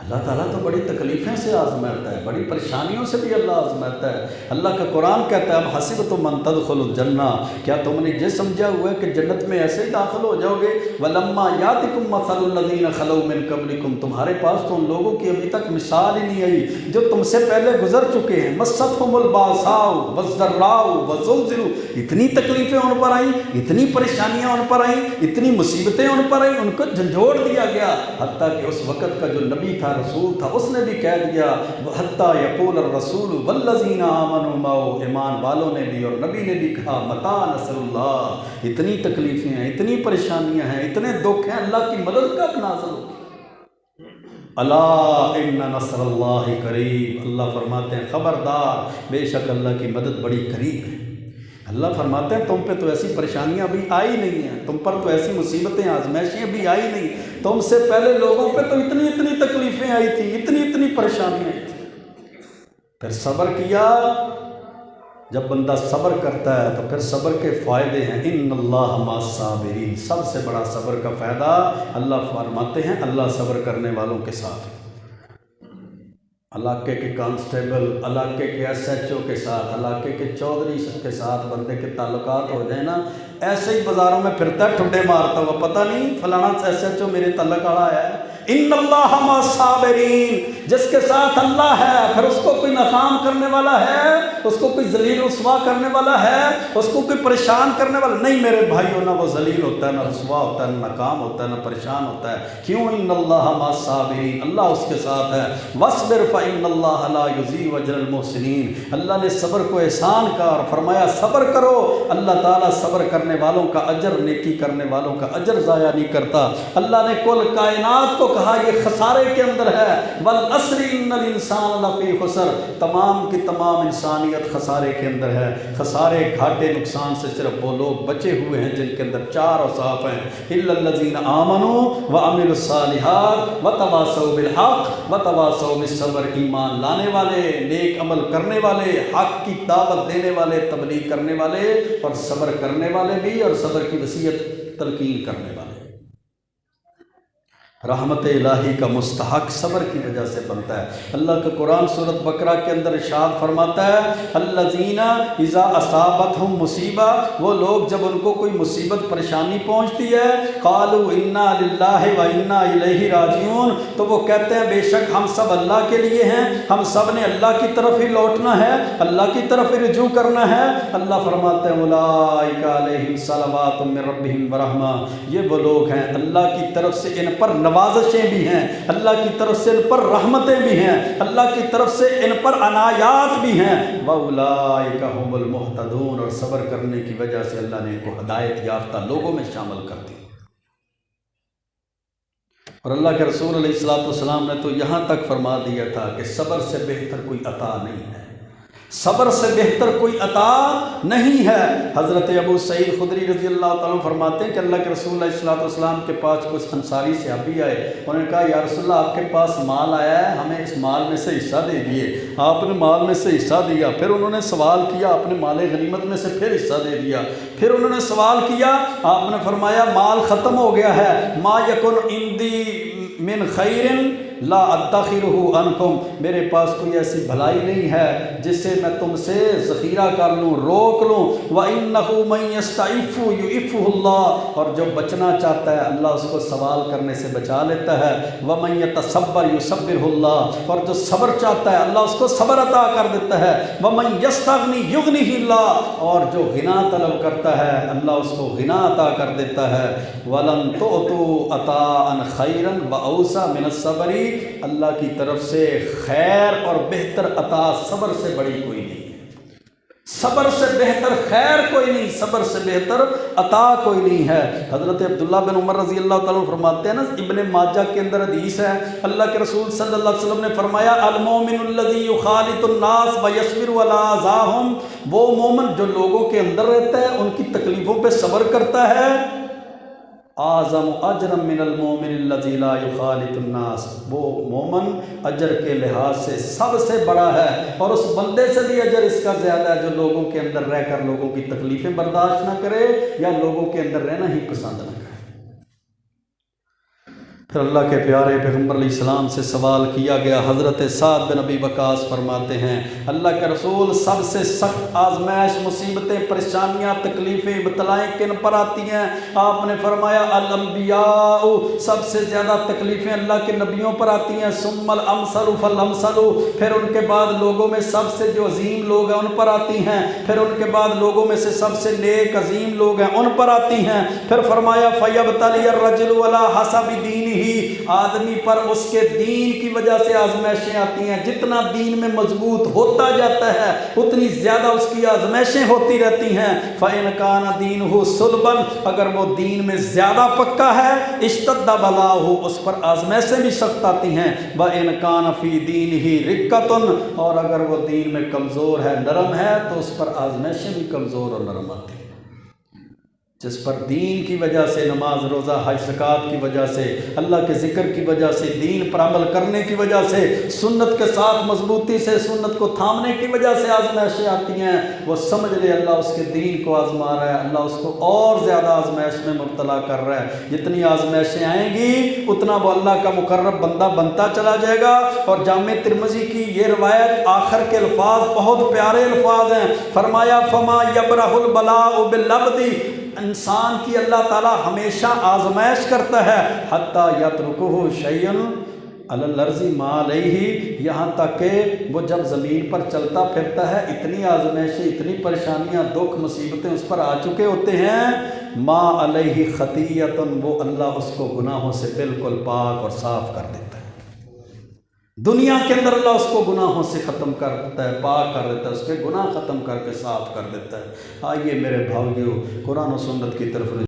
اللہ تعالیٰ تو بڑی تکلیفیں سے آزماتا ہے، بڑی پریشانیوں سے بھی اللہ آزماتا ہے۔ اللہ کا قرآن کہتا ہے اب حسبتم ان تدخلوا الجنہ، کیا تم نے یہ سمجھا ہوا ہے کہ جنت میں ایسے ہی داخل ہو جاؤ گے؟ وَلَمَّا يَأْتِكُم مَّثَلُ الَّذِينَ خَلَوْا مِن قَبْلِكُم، تمہارے پاس تو ان لوگوں کی ابھی تک مثال ہی نہیں آئی جو تم سے پہلے گزر چکے ہیں۔ مَسَّتْهُمُ الْبَأْسَاءُ وَالضَّرَّاءُ وَزُلْزِلُوا، اتنی تکلیفیں ان پر آئیں، اتنی پریشانیاں ان پر آئیں، اتنی مصیبتیں ان پر آئیں، ان کو جھنجھوڑ دیا گیا، حتیٰ کہ اس وقت کا جو نبی تھا، رسول تھا، اس نے بھی کہہ دیا حتیٰ یقول الرسول والذین آمنوا معہ، ایمان والوں نے بھی اور نبی نے بھی کہا متی نصر اللہ، اتنی تکلیفیں ہیں، اتنی پریشانیاں ہیں، اتنے دکھ ہیں، اللہ کی مدد کب نازل ہوگی؟ الا ان نصر اللہ قریب، اللہ فرماتے ہیں خبردار، بے شک اللہ کی مدد بڑی قریب ہے۔ اللہ فرماتے ہیں تم پہ تو ایسی پریشانیاں ابھی آئی نہیں ہیں، تم پر تو ایسی مصیبتیں آزمائشیں ابھی آئی نہیں، تم سے پہلے لوگوں پہ تو اتنی اتنی تکلیفیں آئی تھیں، اتنی اتنی پریشانیاں آئی تھیں، پھر صبر کیا۔ جب بندہ صبر کرتا ہے تو پھر صبر کے فائدے ہیں، ان اللہ مع الصابرین، سب سے بڑا صبر کا فائدہ اللہ فرماتے ہیں اللہ صبر کرنے والوں کے ساتھ۔ علاقے کے کانسٹیبل، علاقے کے ایس ایچ او کے ساتھ، علاقے کے چودھری کے ساتھ بندے کے تعلقات ہو جائیں نا، ایسے ہی بازاروں میں پھرتا ہے ٹھڈے مارتا ہوا، پتہ نہیں فلانا ایس ایچ او میرے تعلق والا ہے۔ ان اللہ مع الصابرین، جس کے ساتھ اللہ ہے پھر اس کو کوئی ناکام کرنے والا ہے، اس کو کوئی ذلیل رسوا کرنے والا ہے، اس کو کوئی پریشان کرنے والا نہیں میرے بھائیوں، نہ وہ ذلیل ہوتا ہے، نہ رسوا ہوتا ہے، نہ ناکام ہوتا ہے، نہ پریشان ہوتا ہے۔ کیوں؟ ان اللہ مع الصابرین، اللہ اس کے ساتھ ہے۔ واصبر فإن اللہ لا یضیع اجر المحسنین، اللہ نے صبر کو احسان کا اور فرمایا صبر کرو، اللہ تعالیٰ صبر کرنے والوں کا اجر، نیکی کرنے والوں کا اجر ضائع نہیں کرتا۔ اللہ نے کل کائنات کو کہا یہ خسارے کے اندر ہے، والعصر ان الانسان لفی خسر، تمام کی تمام انسانیت خسارے کے اندر ہے۔ خسارے، گھاٹے، نقصان سے صرف وہ لوگ بچے ہوئے ہیں جن کے اندر چار اوصاف ہیں، الا الذین آمنوا وعملوا الصالحات وتواصوا بالحق وتواصوا بالصبر، ایمان لانے والے، نیک عمل کرنے والے، حق کی دعوت دینے والے، تبلیغ کرنے والے، اور صبر کرنے والے بھی، اور صبر کی وصیت تلقین کرنے والے۔ رحمت الہی کا مستحق صبر کی وجہ سے بنتا ہے۔ اللہ کا قرآن سورۃ بقرہ کے اندر ارشاد فرماتا ہے الذین اذا اصابتہم مصیبہ، وہ لوگ جب ان کو کوئی مصیبت پریشانی پہنچتی ہے، قالوا انا للہ و انا الیہ راجعون، تو وہ کہتے ہیں بے شک ہم سب اللہ کے لیے ہیں، ہم سب نے اللہ کی طرف ہی لوٹنا ہے، اللہ کی طرف ہی رجوع کرنا ہے۔ اللہ فرماتے ہیں اولئک علیہم صلوات من ربہم ورحمہ، یہ وہ لوگ ہیں اللہ کی طرف سے ان پر نوازشیں بھی ہیں، اللہ کی طرف سے ان پر رحمتیں بھی ہیں، اللہ کی طرف سے ان پر عنایات بھی ہیں۔ وَأُولَٰئِكَ هُمُ الْمُهْتَدُونَ، اور صبر کرنے کی وجہ سے اللہ نے ان کو ہدایت یافتہ لوگوں میں شامل کر دیا۔ اور اللہ کے رسول علیہ الصلوۃ والسلام نے تو یہاں تک فرما دیا تھا کہ صبر سے بہتر کوئی عطا نہیں ہے، صبر سے بہتر کوئی عطا نہیں ہے۔ حضرت ابو سعید خدری رضی اللہ تعالیٰ فرماتے ہیں کہ اللہ کے رسول علیہ الصلوۃ والسلام کے پاس کچھ انصاری صحابی آئے، انہوں نے کہا یا رسول اللہ آپ کے پاس مال آیا ہے، ہمیں اس مال میں سے حصہ دے دیے۔ آپ نے مال میں سے حصہ دیا، پھر انہوں نے سوال کیا، آپ نے مال غنیمت میں سے پھر حصہ دے دیا، پھر انہوں نے سوال کیا، آپ نے فرمایا مال ختم ہو گیا ہے، ما یکن عندی من خیر لا ادخرہ عنکم، میرے پاس کوئی ایسی بھلائی نہیں ہے جس سے میں تم سے ذخیرہ کر لوں، روک لوں۔ وَإِنَّهُ مَن يَسْتَعِفُّ يُعِفُّهُ اللَّهُ، اور جو بچنا چاہتا ہے اللہ اس کو سوال کرنے سے بچا لیتا ہے۔ وَمَن يَتَصَبَّرْ يُصَبِّرْهُ اللَّهُ، اور جو صبر چاہتا ہے اللہ اس کو صبر عطا کر دیتا ہے۔ وَمَن يَسْتَغْنِ يُغْنِهِ اللَّهُ، اور جو غنا طلب کرتا ہے اللہ اس کو غنا عطا کر دیتا ہے۔ وَلَن تُؤْتُوا عَطَاءً خَيْرًا وَأَوْسَعَ مِنَ الصَّبْرِ، اللہ کی طرف سے خیر اور بہتر عطا صبر سے بڑی کوئی نہیں ہے، صبر سے بہتر خیر کوئی نہیں، صبر سے بہتر عطا کوئی نہیں ہے۔ حضرت عبداللہ بن عمر رضی اللہ تعالیٰ فرماتے ہیں نا، ابن ماجہ کے اندر حدیث ہے، اللہ کے رسول صلی اللہ علیہ وسلم نے فرمایا المومن الذی یخالط الناس ویصبر علی اذاہم، وہ مومن جو لوگوں کے اندر رہتا ہے ان کی تکلیفوں پہ صبر کرتا ہے، اعظم اجرا من المومن الذی لا یخالط الناس، وہ مومن اجر کے لحاظ سے سب سے بڑا ہے، اور اس بندے سے بھی اجر اس کا زیادہ ہے جو لوگوں کے اندر رہ کر لوگوں کی تکلیفیں برداشت نہ کرے یا لوگوں کے اندر رہنا ہی پسند نہ کرے۔ پھر اللہ کے پیارے پیغمبر علیہ السلام سے سوال کیا گیا۔ حضرت سعد بن ابی وقاص فرماتے ہیں اللہ کے رسول سب سے سخت آزمائش، مصیبتیں، پریشانیاں، تکلیفیں، ابتلائیں کن پر آتی ہیں؟ آپ نے فرمایا الانبیاء، سب سے زیادہ تکلیفیں اللہ کے نبیوں پر آتی ہیں، ثم الامثل فالامثل، پھر ان کے بعد لوگوں میں سب سے جو عظیم لوگ ہیں ان پر آتی ہیں، پھر ان کے بعد لوگوں میں سے سب سے نیک عظیم لوگ ہیں ان پر آتی ہیں۔ پھر فرمایا فیبتلی الرجل علی حسب دینہ، آدمی پر اس کے دین کی وجہ سے آزمائشیں آتی ہیں، جتنا دین میں مضبوط ہوتا جاتا ہے اتنی زیادہ اس کی آزمائشیں ہوتی رہتی ہیں۔ فَإِنْ كَانَ دِينُهُ صُلْبًا، اگر وہ دین میں زیادہ پکا ہے اشتد بلاؤہ، اس پر آزمائشیں بھی سخت آتی ہیں۔ وَإِنْ كَانَ فِي دِينِهِ رِقَّةٌ، اور اگر وہ دین میں کمزور ہے، نرم ہے، تو اس پر آزمائشیں بھی کمزور اور نرم آتی ہیں۔ جس پر دین کی وجہ سے، نماز روزہ حج زکوٰۃ کی وجہ سے، اللہ کے ذکر کی وجہ سے، دین پر عمل کرنے کی وجہ سے، سنت کے ساتھ مضبوطی سے سنت کو تھامنے کی وجہ سے آزمائشیں آتی ہیں، وہ سمجھ لے اللہ اس کے دین کو آزما رہا ہے، اللہ اس کو اور زیادہ آزمائش میں مبتلا کر رہا ہے۔ جتنی آزمائشیں آئیں گی اتنا وہ اللہ کا مقرب بندہ بنتا چلا جائے گا۔ اور جامع ترمذی کی یہ روایت آخر کے الفاظ بہت پیارے الفاظ ہیں، فرمایا فما یبرح البلاء بالعبد، انسان کی اللہ تعالیٰ ہمیشہ آزمائش کرتا ہے، حتیٰ یترکہ شیء علی الارض ما علیہ، یہاں تک کہ وہ جب زمین پر چلتا پھرتا ہے اتنی آزمائشیں، اتنی پریشانیاں، دکھ، مصیبتیں اس پر آ چکے ہوتے ہیں، ما علیہ خطیۃ، وہ اللہ اس کو گناہوں سے بالکل پاک اور صاف کر دیتا ہے۔ دنیا کے اندر اللہ اس کو گناہوں سے ختم کر دیتا ہے، پاک کر دیتا ہے، اس کے گناہ ختم کر کے صاف کر دیتا ہے۔ آئیے میرے بھائیو، قرآن و سنت کی طرف